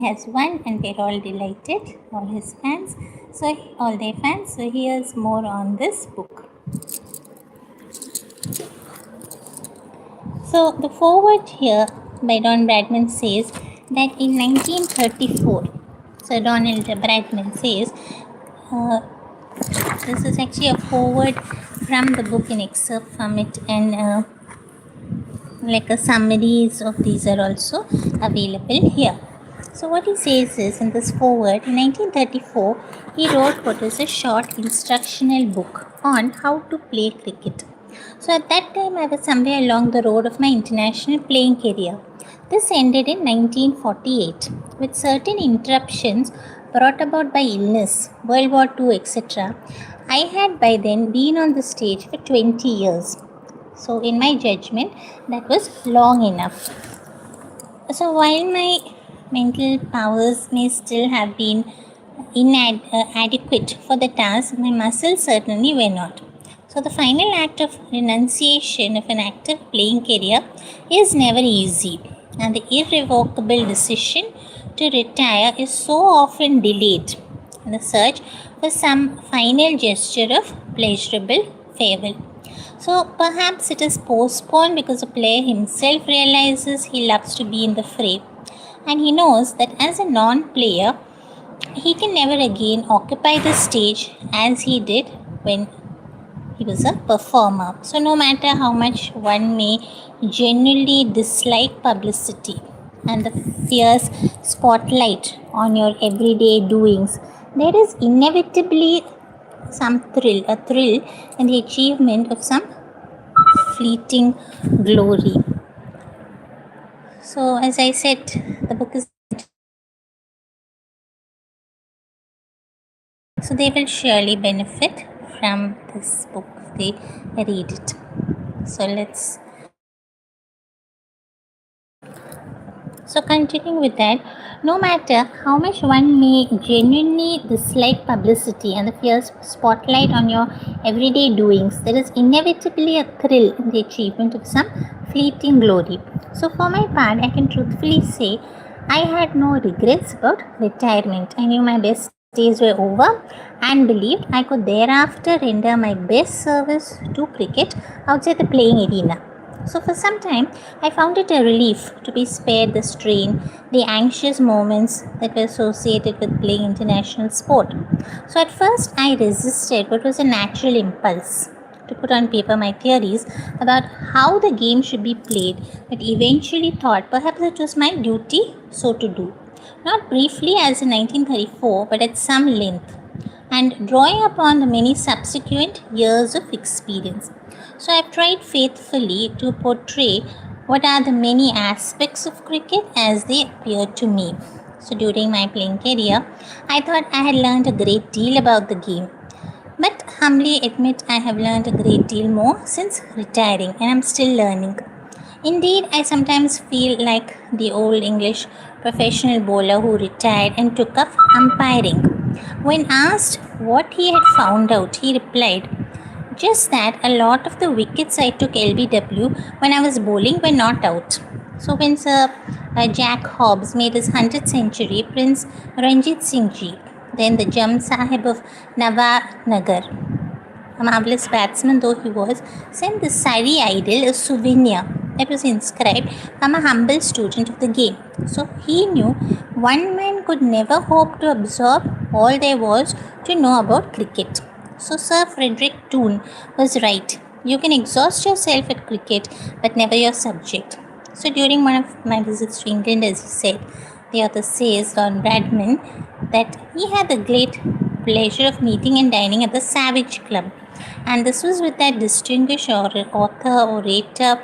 has won and we're all delighted, all his fans. All their fans. So here's more on this book. So the foreword here by Don Bradman says that in 1934, so Donald Bradman says, this is actually a foreword from the book, an excerpt from it, and like a summaries of these are also available here. So what he says is, in this foreword, in 1934, he wrote what is a short instructional book on how to play cricket. So at that time, I was somewhere along the road of my international playing career. This ended in 1948 with certain interruptions brought about by illness, World War II, etc. I had by then been on the stage for 20 years. So in my judgment, that was long enough. So while my mental powers may still have been inadequate for the task, my muscles certainly were not. So the final act of renunciation of an active playing career is never easy, and the irrevocable decision to retire is so often delayed in the search for some final gesture of pleasurable farewell. So perhaps it is postponed because the player himself realizes he loves to be in the fray, and he knows that as a non-player, he can never again occupy the stage as he did when he was a performer. So no matter how much one may genuinely dislike publicity and the fierce spotlight on your everyday doings, there is inevitably a thrill in the achievement of some fleeting glory. So as I said, the book is, so they will surely benefit from this book if they read it. So continuing with that, no matter how much one may genuinely dislike publicity and the fierce spotlight on your everyday doings, there is inevitably a thrill in the achievement of some fleeting glory. So for my part, I can truthfully say I had no regrets about retirement. I knew my best days were over and believed I could thereafter render my best service to cricket outside the playing arena. So for some time, I found it a relief to be spared the strain, the anxious moments that were associated with playing international sport. So at first, I resisted what was a natural impulse to put on paper my theories about how the game should be played, but eventually thought perhaps it was my duty so to do. Not briefly as in 1934, but at some length, and drawing upon the many subsequent years of experience. So I've tried faithfully to portray what are the many aspects of cricket as they appear to me. So during my playing career, I thought I had learned a great deal about the game. But humbly admit I have learned a great deal more since retiring, and I'm still learning. Indeed, I sometimes feel like the old English professional bowler who retired and took up umpiring. When asked what he had found out, he replied, just that a lot of the wickets I took LBW when I was bowling were not out. So when Sir Jack Hobbs made his 100th century, Prince Ranjit Singh Ji, then the Jam Sahib of Nawanagar, a marvelous batsman though he was, sent the Sari idol a souvenir that was inscribed from a humble student of the game. So he knew one man could never hope to absorb all there was to know about cricket. So Sir Frederick Toone was right. You can exhaust yourself at cricket, but never your subject. So during one of my visits to England, as he said, the author says, Don Bradman, that he had the great pleasure of meeting and dining at the Savage Club. And this was with that distinguished author, orator,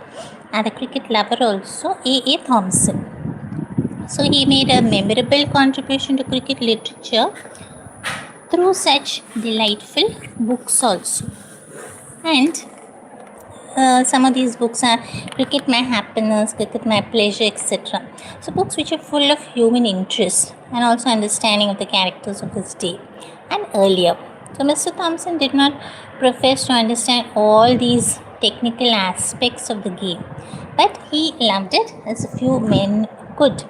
and a cricket lover also, A.A. Thompson. So he made a memorable contribution to cricket literature through such delightful books also. And some of these books are Cricket My Happiness, Cricket My Pleasure, etc. So books which are full of human interest and also understanding of the characters of his day and earlier. So Mr. Thompson did not profess to understand all these technical aspects of the game, but he loved it as a few men good.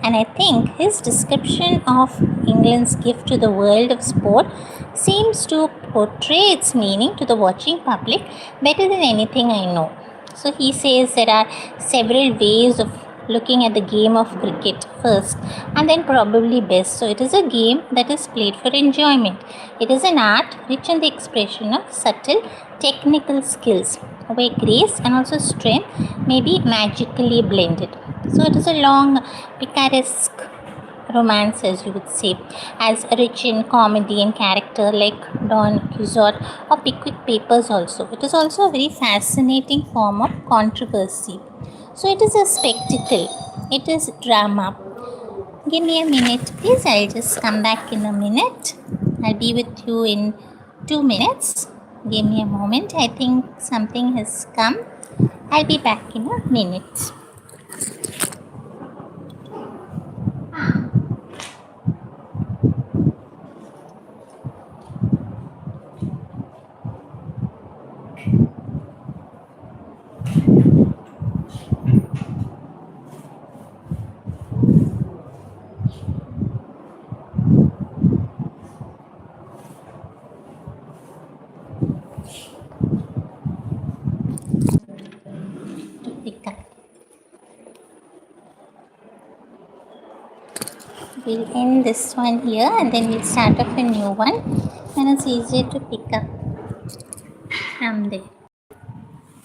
And I think his description of England's gift to the world of sport seems to portray its meaning to the watching public better than anything I know. So he says there are several ways of looking at the game of cricket first and then probably best. So it is a game that is played for enjoyment. It is an art rich in the expression of subtle technical skills where grace and also strength may be magically blended. So it is a long picaresque romance, as you would say, as rich in comedy and character like Don Quixote or Pickwick Papers also. It is also a very fascinating form of controversy. So it is a spectacle. It is drama. Give me a minute, please. I'll just come back in a minute. I'll be with you in 2 minutes. Give me a moment. I think something has come. I'll be back in a minute. To pick up. We'll end this one here and then we'll start off a new one, and it's easier to pick up from there.